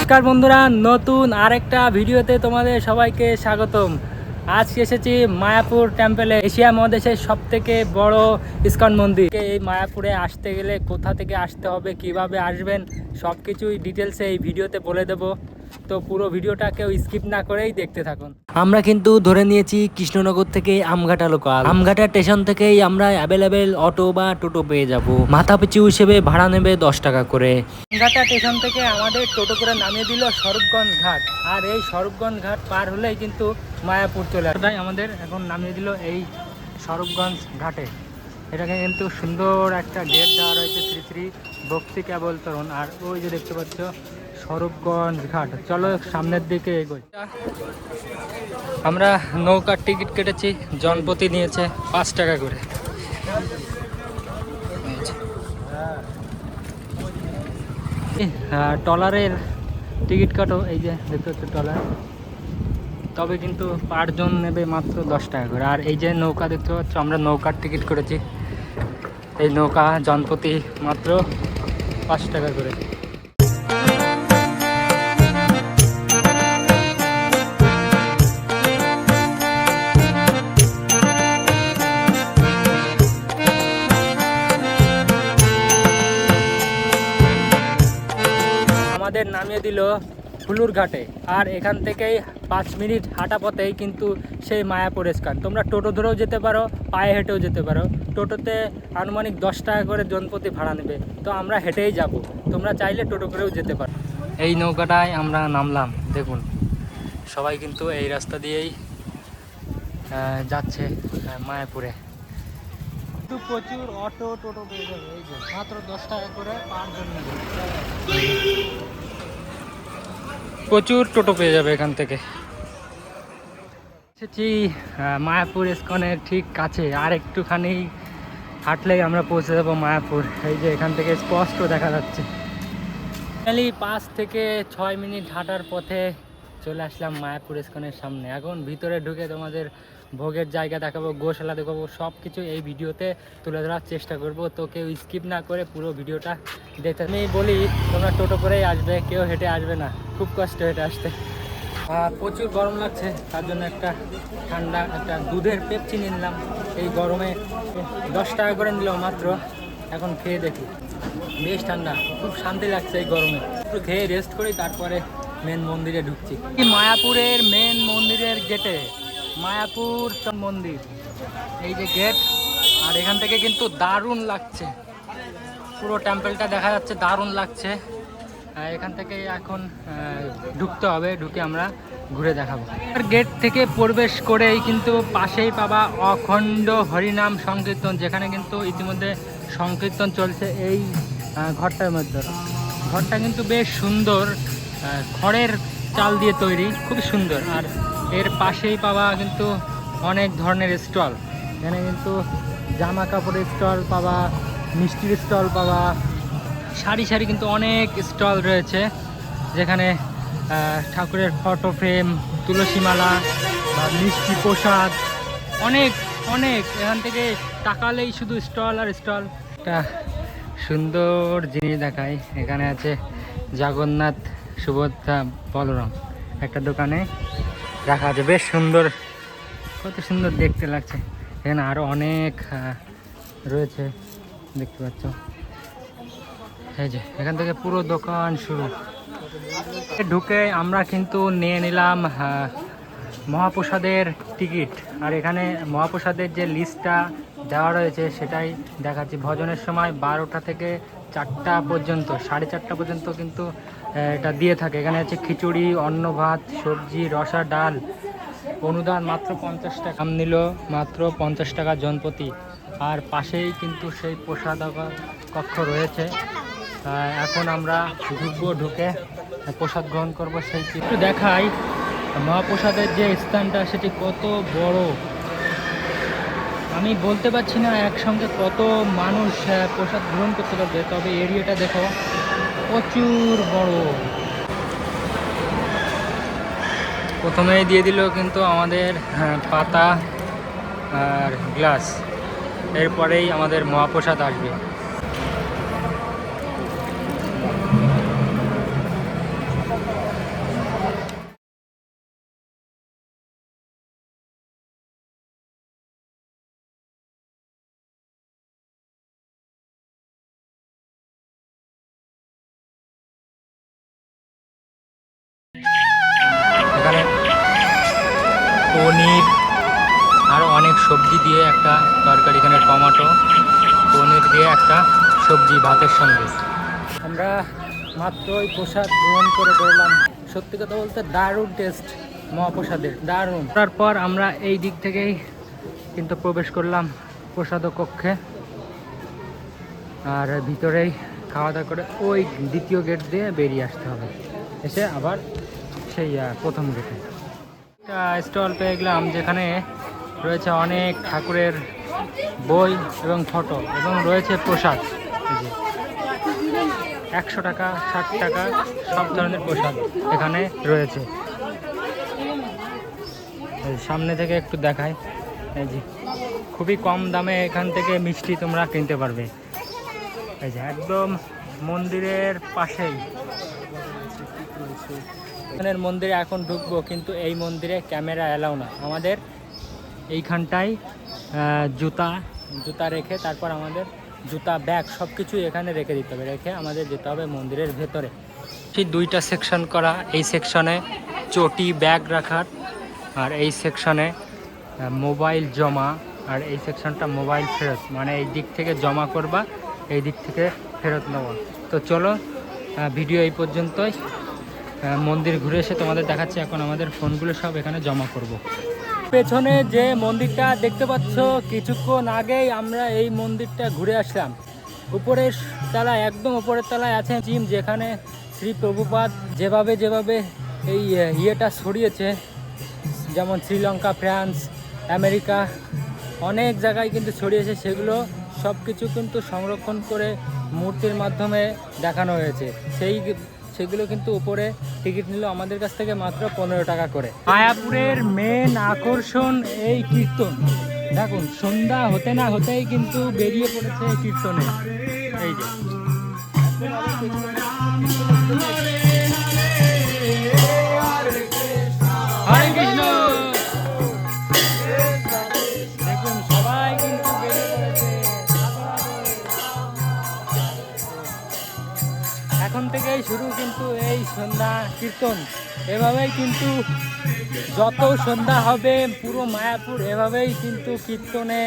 নমস্কার বন্ধুরা, নতুন আরেকটা ভিডিওতে তোমাদের সবাইকে স্বাগতম। আজকে এসেছি মায়াপুর টেম্পলে, এশিয়া মহাদেশের সবথেকে বড় ইস্কন মন্দির। এই মায়াপুরে আসতে গেলে কোথা থেকে আসতে হবে, কিভাবে আসবেন, সব কিছুই ডিটেলসে এই ভিডিওতে বলে দেবো। তো পুরো ভিডিওটা কেউ স্কিপ না করেই দেখতে থাকুন। আমরা কিন্তু ধরে নিয়েছি কৃষ্ণনগর থেকে আমঘাটা লোকাল। আমঘাটা স্টেশন থেকেই আমরা অ্যাভেলেবেল অটো বা টোটো পেয়ে যাব। মাথা পিছু হিসেবে ভাড়া নেবে 10 টাকা করে। আমঘাটা স্টেশন থেকে আমাদের টোটো করে নামিয়ে দিল স্বরূপগঞ্জ ঘাট। আর এই স্বরূপগঞ্জ ঘাট পার হলেই কিন্তু মায়াপুর চলে আসে। তাই আমাদের এখন নামিয়ে দিল এই স্বরূপগঞ্জ ঘাটে। এটাকে কিন্তু সুন্দর একটা গেট দেওয়া রয়েছে, শ্রী শ্রী ভক্তি কেবল তরুণ। আর ওই যে দেখতে পাচ্ছ স্বরূপগঞ্জ ঘাট। চলো সামনের দিকে এগোই। আমরা নৌকার টিকিট কেটেছি, জনপ্রতি নিয়েছে 5 টাকা করে। ট্রলারের টিকিট কাটো, এই যে দেখতে পাচ্ছ ট্রলার, তবে কিন্তু পার জন নেবে মাত্র 10 টাকা করে। আর এই যে নৌকা দেখতে পাচ্ছ, আমরা নৌকার টিকিট করেছি। এই নৌকা জনপ্রতি মাত্র 5 টাকা করে। আমাদের নামিয়ে দিল ফুলুর ঘাটে। আর এখান থেকেই 5 মিনিট হাঁটা পথেই কিন্তু সেই মায়াপুর ইস্কন। তোমরা টোটো ধরেও যেতে পারো, পায়ে হেঁটেও যেতে পারো। টোটোতে আনুমানিক 10 টাকা করে জনপ্রতি ভাড়া নেবে, তো আমরা হেঁটেই যাব। তোমরা চাইলে টোটো করেও যেতে পারো। এই নৌকাটায় আমরা নামলাম, দেখুন সবাই কিন্তু এই রাস্তা দিয়েই যাচ্ছে মায়াপুরে। কিন্তু প্রচুর অটো টোটো পেয়ে যাবে, এই যে মাত্র 10 টাকা করে পার জন নেবে। প্রচুর টোটো পেয়ে যাবে এখান থেকে। এসেছি মায়াপুর ইস্কনের ঠিক কাছে, আর একটুখানি হাঁটলেই আমরা পৌঁছে যাবো মায়াপুর। এই যে এখান থেকে স্পষ্ট দেখা যাচ্ছে। ফাইনালি 5 থেকে 6 মিনিট হাঁটার পথে চলে আসলাম মায়াপুর ইস্কনের সামনে। এখন ভিতরে ঢুকে তোমাদের ভোগের জায়গা দেখাবো, গোশালা দেখাবো, সব কিছু এই ভিডিওতে তুলে ধরার চেষ্টা করব। তো কেউ স্কিপ না করে পুরো ভিডিওটা দেখতে। আমি বলি তোমরা টোটো করেই আসবে, কেউ হেঁটে আসবে না, খুব কষ্ট হেঁটে আসতে। প্রচুর গরম লাগছে, তার জন্য একটা ঠান্ডা একটা দুধের পেপসি নিয়ে নিলাম। এই গরমে 10 টাকা করে নিল মাত্র। এখন খেয়ে দেখি, বেশ ঠান্ডা, খুব শান্তি লাগছে এই গরমে। একটু খেয়ে রেস্ট করি, তারপরে মেন মন্দিরে ঢুকছি। মায়াপুরের মেন মন্দিরের গেটে, মায়াপুর মন্দির, এই যে গেট। আর এখান থেকে কিন্তু দারুণ লাগছে, পুরো টেম্পলটা দেখা যাচ্ছে, দারুণ লাগছে। এখান থেকে এখন ঢুকতে হবে, ঢুকে আমরা ঘুরে দেখাবো। আর গেট থেকে প্রবেশ করেই কিন্তু পাশেই পাবা অখণ্ড হরিনাম সংকীর্তন, যেখানে কিন্তু ইতিমধ্যে সংকীর্তন চলছে এই ঘরটার মধ্যে। ঘরটা কিন্তু বেশ সুন্দর, খড়ের চাল দিয়ে তৈরি, খুব সুন্দর। আর এর পাশেই পাবা কিন্তু অনেক ধরনের স্টল। এখানে কিন্তু জামা কাপড়ের স্টল পাবা, মিষ্টির স্টল পাবা, সারি সারি কিন্তু অনেক স্টল রয়েছে, যেখানে ঠাকুরের ফটো ফ্রেম, তুলসী মালা বা মিষ্টি প্রসাদ, অনেক অনেক। এখান থেকে তাকালেই শুধু স্টল আর স্টল। একটা সুন্দর জিনিস দেখায়, এখানে আছে জগন্নাথ, সুভদ্রা, বলরাম। একটা দোকানে রাখা আছে, বেশ সুন্দর, কত সুন্দর দেখতে লাগছে। এখানে আরও অনেক রয়েছে, দেখতে পাচ্ছ। এই যে এখান থেকে পুরো দোকান শুরু। ঢুকে আমরা কিন্তু নিয়ে নিলাম মহাপ্রসাদের টিকিট। আর এখানে মহাপ্রসাদের যে লিস্টটা দেওয়া রয়েছে সেটাই দেখাচ্ছি। ভজনের সময় 12টা থেকে 4টা পর্যন্ত, 4:30 পর্যন্ত কিন্তু এটা দিয়ে থাকে। এখানে আছে খিচুড়ি, অন্ন ভাত, সবজি, রসা, ডাল। অনুদান মাত্র 50 টাকা, দাম নিল মাত্র 50 টাকা জনপ্রতি। আর পাশেই কিন্তু সেই প্রসাদ কক্ষ রয়েছে। এখন আমরা ঢুকবো, ঢুকে প্রসাদ গ্রহণ করবো। সেই একটু দেখাই মহাপ্রসাদের যে স্থানটা, সেটি কত বড়। আমি বলতে পারছি না একসঙ্গে কত মানুষ প্রসাদ গ্রহণ করতে পারবে, তবে এরিয়াটা দেখো প্রচুর বড়। প্রথমেই দিয়ে দিল কিন্তু আমাদের পাতা আর গ্লাস, এরপরেই আমাদের মহাপ্রসাদ আসবে। পনির, আরও অনেক সবজি দিয়ে একটা তরকারি, এখানে টমেটো পনির দিয়ে একটা সবজি ভাতের সঙ্গে। আমরা মাত্র ওই প্রসাদ গ্রহণ করে বেরোলাম। সত্যি কথা বলতে দারুণ টেস্ট মহাপ্রসাদের, দারুণ। তারপর আমরা এই দিক থেকেই কিন্তু প্রবেশ করলাম প্রসাদ কক্ষে, আর ভিতরেই খাওয়া দাওয়া করে ওই দ্বিতীয় গেট দিয়ে বেরিয়ে আসতে হবে, এসে আবার সেই প্রথম গেটে একটা স্টল পেয়ে গেলাম, যেখানে রয়েছে অনেক ঠাকুরের বই এবং ফটো, এবং রয়েছে প্রসাদ। 100 টাকা 60 টাকা সব ধরনের প্রসাদ এখানে রয়েছে। সামনে থেকে একটু দেখায়, এই যে খুবই কম দামে এখান থেকে মিষ্টি তোমরা কিনতে পারবে। এই যে একদম মন্দিরের পাশেই। এখানের মন্দিরে এখন ঢুকবো, কিন্তু এই মন্দিরে ক্যামেরা অ্যালাউ না। আমাদের এইখানটায় জুতা রেখে তারপর আমাদের জুতা ব্যাগ সব কিছুই এখানে রেখে দিতে হবে, রেখে আমাদের যেতে হবে মন্দিরের ভেতরে। ঠিক 2টা সেকশন করা, এই সেকশনে চটি ব্যাগ রাখার, আর এই সেকশনে মোবাইল জমা, আর এই সেকশনটা মোবাইল ফেরত, মানে এই দিক থেকে জমা করবা, এই দিক থেকে ফেরত নেওয়া। তো চলো ভিডিও এই পর্যন্তই। মন্দির ঘুরে এসে তোমাদের দেখাচ্ছি। এখন আমাদের ফোনগুলো সব এখানে জমা করব। পেছনে যে মন্দিরটা দেখতে পাচ্ছ, কিছুক্ষণ আগেই আমরা এই মন্দিরটা ঘুরে আসলাম। উপরের তলায়, একদম উপরের তলায় আছে জিম, যেখানে শ্রী প্রভুপাদ যেভাবে এই ইয়েটা ছড়িয়েছে, যেমন শ্রীলঙ্কা, ফ্রান্স, আমেরিকা, অনেক জায়গায় কিন্তু ছড়িয়েছে, সেগুলো সব কিছু কিন্তু সংরক্ষণ করে মূর্তির মাধ্যমে দেখানো হয়েছে। সেগুলো কিন্তু উপরে টিকিট নিল আমাদের কাছ থেকে মাত্র 15 টাকা করে। মায়াপুরের মেন আকর্ষণ এই কীর্তন। দেখুন, সন্ধ্যা হতে না হতেই কিন্তু বেরিয়ে পড়েছে কীর্তনে। এই যে হরে কৃষ্ণ, দেখুন সবাই কিন্তু বেরিয়ে পড়েছে। এখন থেকেই শুরু কিন্তু এই সন্ধ্যা কীর্তন। এভাবেই কিন্তু যত সন্ধ্যা হবে পুরো মায়াপুর এভাবেই কিন্তু কীর্তনে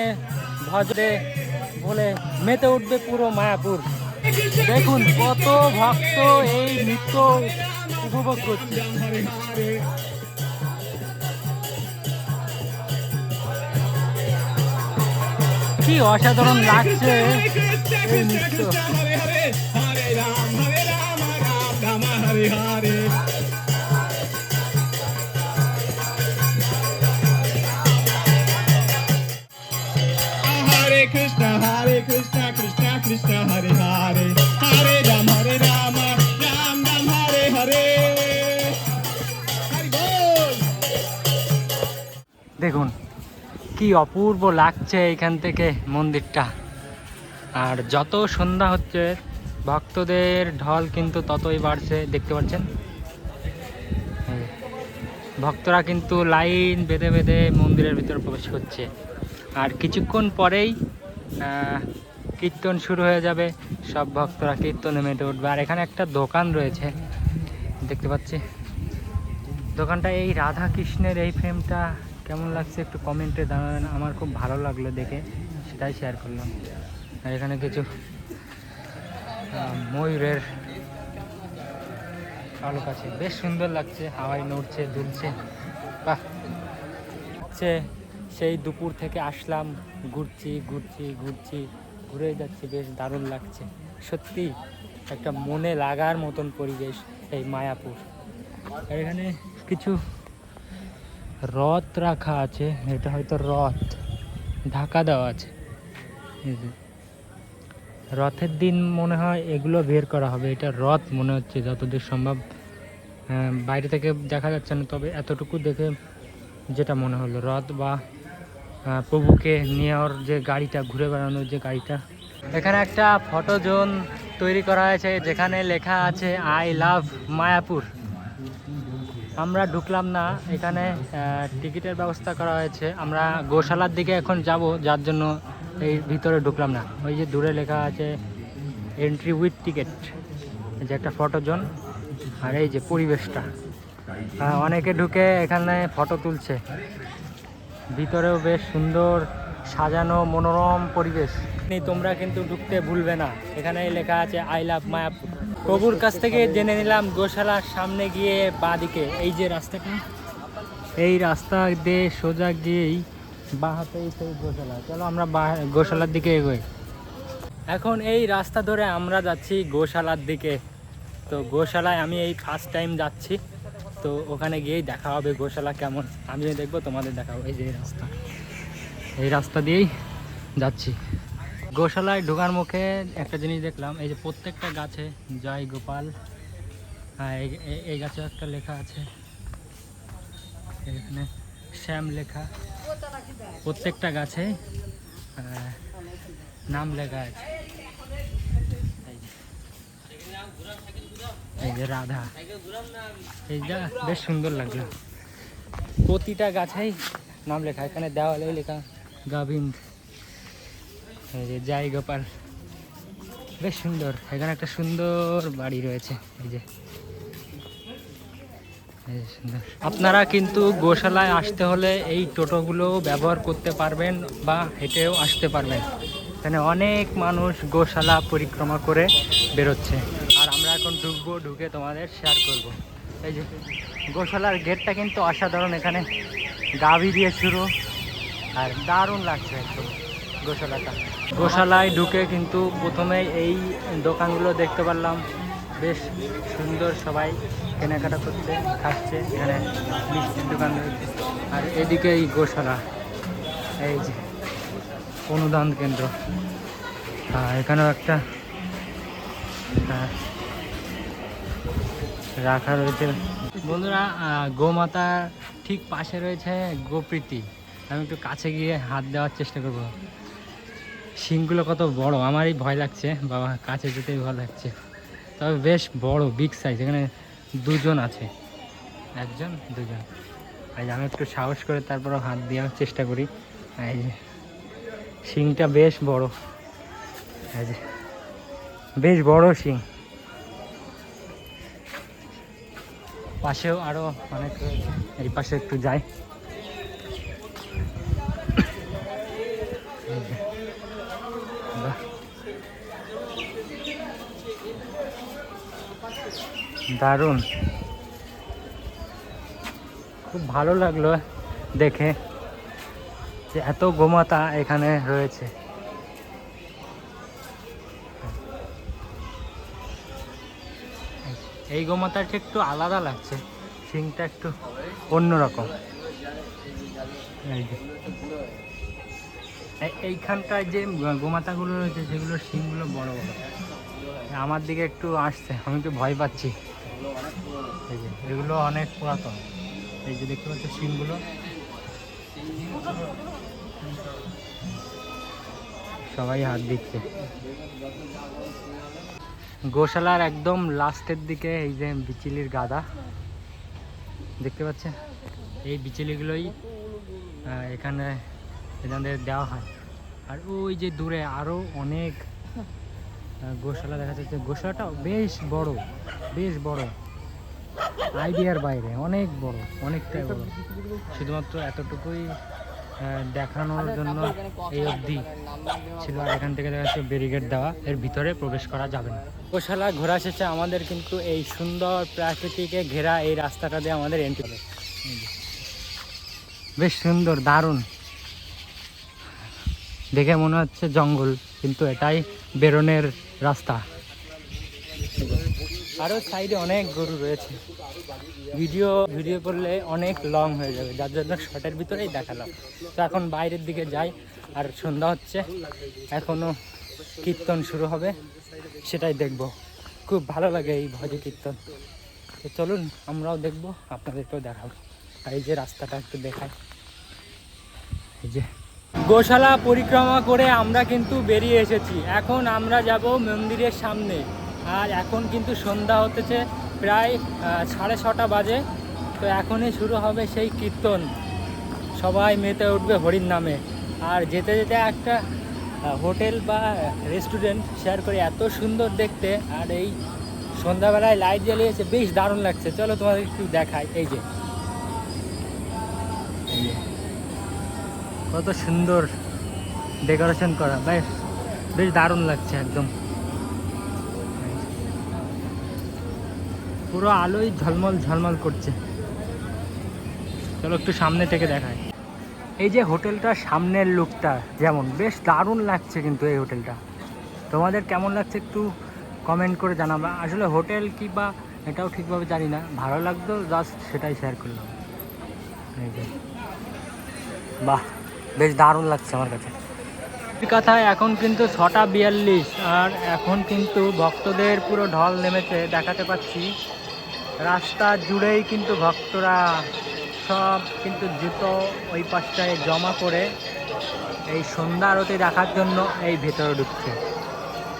ভজরে বলে মেতে উঠবে পুরো মায়াপুর। দেখুন কত ভক্ত এই নৃত্য উপভোগ করছে। কি অসাধারণ লাগছে এই নৃত্য। Hare Krishna, Krishna Krishna, Hare Hare, Hare Rama, Ram Ram, Hare Hare. Hare Bol. দেখুন কি অপূর্ব লাগছে এখান থেকে মন্দিরটা। আর যত সন্ধ্যা হচ্ছে ভক্তদের ঢল কিন্তু ততই বাড়ছে, দেখতে পাচ্ছেন। ভক্তরা কিন্তু লাইন বেঁধে বেঁধে মন্দিরের ভিতরে প্রবেশ করছে। আর কিছুক্ষণ পরেই কীর্তন শুরু হয়ে যাবে, সব ভক্তরা কীর্তনে মেতে উঠবে। আর এখানে একটা দোকান রয়েছে দেখতে পাচ্ছি। দোকানটা এই রাধা কৃষ্ণের এই ফ্রেমটা কেমন লাগছে একটু কমেন্টে জানাবেন। আমার খুব ভালো লাগলো দেখে, সেটাই শেয়ার করলাম। আর এখানে কিছু ময়ূরের পালক আছে, বেশ সুন্দর লাগছে, হাওয়ায় নড়ছে দুলছে। বাহ, সেই দুপুর থেকে আসলাম, ঘুরছি ঘুরে যাচ্ছি, বেশ দারুণ লাগছে। সত্যি একটা মনে লাগার মতন পরিবেশ এই মায়াপুর। আর এখানে কিছু রথ রাখা আছে, এটা হয়তো রথ ঢাকা দেওয়া আছে। রথের দিন মনে হয় এগুলো বের করা হবে, এটা রথ মনে হচ্ছে যতদূর সম্ভব। বাইরে থেকে দেখা যাচ্ছে না, তবে এতটুকু দেখে যেটা মনে হলো রথ বা প্রভুকে নেওয়ার যে গাড়িটা, ঘুরে বেড়ানোর যে গাড়িটা। এখানে একটা ফটো জোন তৈরি করা হয়েছে, যেখানে লেখা আছে আই লাভ মায়াপুর। আমরা ঢুকলাম না, এখানে টিকিটের ব্যবস্থা করা হয়েছে। আমরা গোশালার দিকে এখন যাব, যার জন্য এই ভিতরে ঢুকলাম না। ওই যে দূরে লেখা আছে এন্ট্রি উইথ টিকিট, যে একটা ফটো জোন। আর এই যে পরিবেশটা, অনেকে ঢুকে এখানে ফটো তুলছে। ভিতরেও বেশ সুন্দর সাজানো মনোরম পরিবেশ। তোমরা কিন্তু ঢুকতে ভুলবে না, এখানে লেখা আছে আই লাভ মায়াপুর। প্রভুর কাছ থেকে জেনে নিলাম গোশালার সামনে গিয়ে বাঁদিকে এই যে রাস্তাটা, এই রাস্তা দিয়ে সোজা গিয়েই বাঁ হাতেই সেই গোশালা। চলো আমরা গোশালার দিকে এগোই। এখন এই রাস্তা ধরে আমরা যাচ্ছি গোশালার দিকে। তো গোশালায় আমি এই ফার্স্ট টাইম যাচ্ছি, তো ওখানে গিয়েই দেখা হবে গোশালা কেমন, আমিও দেখবো তোমাদের দেখাবো। এই যে রাস্তা, এই রাস্তা দিয়েই যাচ্ছি। গোশালায় ঢোকার মুখে একটা জিনিস দেখলাম, এই যে প্রত্যেকটা গাছে জয় গোপাল, হ্যাঁ এই গাছে একটা লেখা আছে, এখানে শ্যাম লেখা, প্রত্যেকটা গাছে নাম লেখা আছে। এই যে রাধা, এইটা বেশ সুন্দর লাগলো। প্রতিটা গাছেই নাম লেখা, এখানে দেওয়ালে লেখা গোবিন্দ, এই যে জয় গোপাল, বেশ সুন্দর। এখানে একটা সুন্দর বাড়ি রয়েছে, এই যে সুন্দর। আপনারা কিন্তু গোশালায় আসতে হলে এই টোটোগুলো ব্যবহার করতে পারবেন বা হেঁটেও আসতে পারবেন। এখানে অনেক মানুষ গোশালা পরিক্রমা করে বেরোচ্ছে, আর আমরা এখন ঢুকবো, ঢুকে তোমাদের শেয়ার করব। এই যে গোশালার গেটটা কিন্তু অসাধারণ, এখানে গাভী দিয়ে শুরু, আর দারুণ লাগছে একদম গোশালাটা। গোশালায় ঢুকে কিন্তু প্রথমেই এই দোকানগুলো দেখতে পারলাম, বেশ সুন্দর, সবাই কেনাকাটা করছে, খাচ্ছে। এখানে মিষ্টির দোকান রয়েছে, আর এদিকে এই গোশালা, এই যে অনুদান কেন্দ্র, এখানেও একটা রাখা রয়েছে। বন্ধুরা, গোমাতা ঠিক পাশে রয়েছে গোপ্রীতি। আমি একটু কাছে গিয়ে হাত দেওয়ার চেষ্টা করবো। শিংগুলো কত বড়, আমারই ভয় লাগছে বাবা, কাছে যেতেই ভয় লাগছে। তবে বেশ বড়, বিগ সাইজ। এখানে দুজন আছে, একজন দুজন। এই যে আমি একটু সাহস করে তারপরও হাত দেওয়ার চেষ্টা করি। এই যে শিংটা বেশ বড়, এই যে বেশ বড় শিং। পাশেও আরো অনেক রয়েছে, এই পাশে একটু যাই। দারুণ, খুব ভালো লাগলো দেখে যে এত গোমাতা এখানে রয়েছে। এই গোমাতাটা একটু আলাদা লাগছে, শিংটা একটু অন্যরকম। এইখানটায় যে গোমাতাগুলো রয়েছে সেগুলোর শিংগুলো বড় বড়, আমার দিকে একটু আসছে, আমি একটু ভয় পাচ্ছি। এই যে এগুলো অনেক পুরাতন, এই যে দেখতে পাচ্ছ শিংগুলো। সবাই হাত দিচ্ছে। গোশালার একদম লাস্টের দিকে এই যে বিচুলির গাদা দেখতে পাচ্ছেন, এই বিচুলিগুলোই এখানে এখানে দেওয়া হয়। আর ওই যে দূরে আরও অনেক গোশালা দেখা যাচ্ছে। গোশালাটাও বেশ বড়, বেশ বড়, আইডিয়ার বাইরে, অনেক বড়, অনেকটাই বড়। শুধুমাত্র এতটুকুই দেখানোর জন্য এই অবধি ছিল। আর এখান থেকে দেখা যাচ্ছে ব্যারিকেড দেওয়া, এর ভিতরে প্রবেশ করা যাবে না। গোশালা ঘোরা শেষে আমাদের কিন্তু এই সুন্দর প্রাকৃতিকে ঘেরা এই রাস্তাটা দিয়ে আমাদের এন্ট্রি হবে। বেশ সুন্দর, দারুণ, দেখে মনে হচ্ছে জঙ্গল, কিন্তু এটাই বেরোনের রাস্তা। আরও সাইডে অনেক গরু রয়েছে, ভিডিও করলে অনেক লং হয়ে যাবে, যার জন্য শর্টের ভিতরেই দেখালাম। তো এখন বাইরের দিকে যাই, আর সন্ধ্যা হচ্ছে, এখনও কীর্তন শুরু হবে, সেটাই দেখব। খুব ভালো লাগে এই ভজ কীর্তন। তো চলুন আমরাও দেখব, আপনাদেরকেও দেখাবো। আর এই যে রাস্তাটা একটু দেখাই, এই যে গোশালা পরিক্রমা করে আমরা কিন্তু বেরিয়ে এসেছি। এখন আমরা যাব মন্দিরের সামনে, আর এখন কিন্তু সন্ধ্যা হতেছে, প্রায় 6:30 বাজে। তো এখনই শুরু হবে সেই কীর্তন, সবাই মেতে উঠবে হরির নামে। আর যেতে যেতে একটা হোটেল বা রেস্টুরেন্ট শেয়ার করি, এত সুন্দর দেখতে, আর এই সন্ধ্যাবেলায় লাইট জ্বালিয়েছে, বেশ দারুণ লাগছে। চলো তোমাদের একটু দেখাই। এই যে কত সুন্দর ডেকোরেশন করা, বেশ বেশ দারুণ লাগছে একদম। পুরো আলোয় ঝলমল ঝলমল করছে। চলো একটু সামনে থেকে দেখায়। এই যে হোটেলটার সামনের লুকটা যেমন বেশ দারুণ লাগছে, কিন্তু এই হোটেলটা তোমাদের কেমন লাগছে একটু কমেন্ট করে জানাবা। আসলে হোটেল কি বা এটাও ঠিকভাবে জানি না, ভালো লাগতো জাস্ট সেটাই শেয়ার করলাম। এই যে বাহ, বেশ দারুণ লাগছে আমার কাছে। কথায় এখন কিন্তু 6:42 আর এখন কিন্তু ভক্তদের পুরো ঢল নেমেছে, দেখাতে পাচ্ছি রাস্তা জুড়েই কিন্তু ভক্তরা সব কিন্তু জুতো ওই পাশটায় জমা করে এই সন্ধ্যা আরতি দেখার জন্য এই ভেতরে ঢুকছে।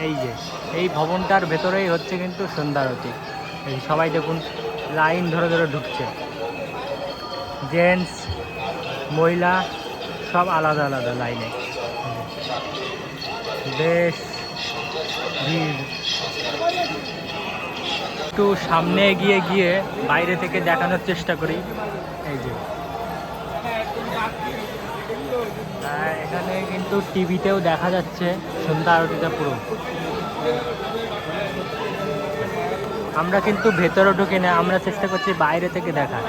এই যে এই ভবনটার ভেতরেই হচ্ছে কিন্তু সন্ধ্যা আরতি। এই সবাই দেখুন লাইন ধরে ধরে ঢুকছে, জেন্টস মহিলা সব আলাদা আলাদা লাইনে, বেশ ভিড়। একটু সামনে এগিয়ে গিয়ে বাইরে থেকে দেখানোর চেষ্টা করি। এই যে এখানে কিন্তু টিভিতেও দেখা যাচ্ছে সন্ধ্যা আরতিটা পুরো। আমরা কিন্তু ভেতরে ঢুকে না, আমরা চেষ্টা করছি বাইরে থেকে দেখার।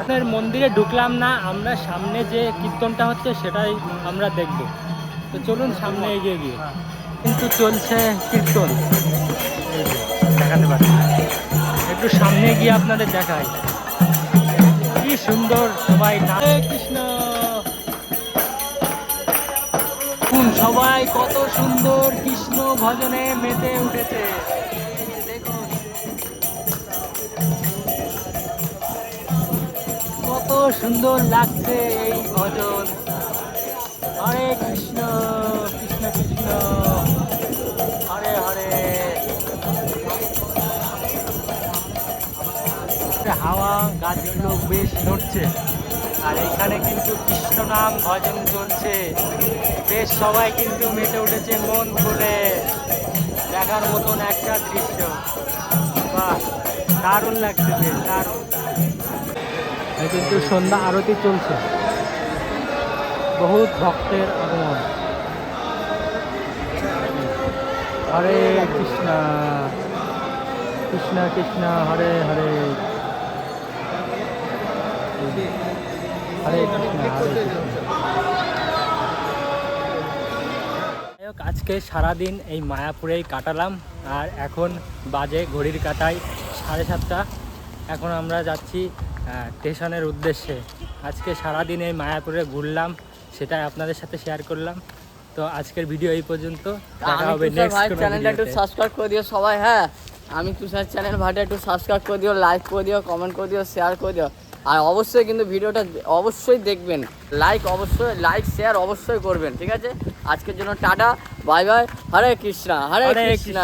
আপনার মন্দিরে ঢুকলাম না, আমরা সামনে যে কীর্তনটা হচ্ছে সেটাই আমরা দেখব। তো চলুন সামনে এগিয়ে গিয়ে কিন্তু চলছে কীর্তন, এই যে দেখাতে পাচ্ছি। একটু সামনে গিয়ে আপনাদের দেখাই কি সুন্দর সবাই হরে কৃষ্ণ, সবাই কত সুন্দর কৃষ্ণ ভজনে মেতে উঠেছে। দেখুন কত সুন্দর লাগছে এই ভজন। হরে কৃষ্ণ কৃষ্ণ কৃষ্ণ হরে হরে। হাওয়া গাছগুলো বেশ নড়ছে আর এখানে কিন্তু কৃষ্ণ নাম ভজন চলছে। বেশ সবাই কিন্তু মেতে উঠেছে মন খুলে, দেখার মতন একটা দৃশ্য। বাহ, দারুণ লাগছে, বেশ দারুণ। কিন্তু সন্ধ্যা আরতি চলছে, বহুত ভক্তের আগমন। হরে কৃষ্ণ কৃষ্ণ কৃষ্ণ হরে হরে, হরে কৃষ্ণ হরে কৃষ্ণ। আজকে সারাদিন এই মায়াপুরেই কাটালাম আর এখন বাজে ঘড়ির কাঁটায় 7:30। এখন আমরা যাচ্ছি স্টেশনের উদ্দেশ্যে। আজকে সারাদিন এই মায়াপুরে ঘুরলাম, সেটাই আপনাদের সাথে শেয়ার করলাম। তো আজকের ভিডিও এই পর্যন্ত, দেখা হবে নেক্সট কোনো চ্যানেলটা একটু ভিডিওতে। সাবস্ক্রাইব করে দিও সবাই। হ্যাঁ, আমি তুষার চ্যানেল ভাইটা একটু সাবস্ক্রাইব করে দিও, লাইক করে দিও, কমেন্ট করে দিও, শেয়ার করে দিও। আর অবশ্যই কিন্তু ভিডিওটা অবশ্যই দেখবেন, লাইক শেয়ার অবশ্যই করবেন, ঠিক আছে? আজকের জন্য টাটা, বাই বাই, হরে কৃষ্ণা হরে কৃষ্ণা।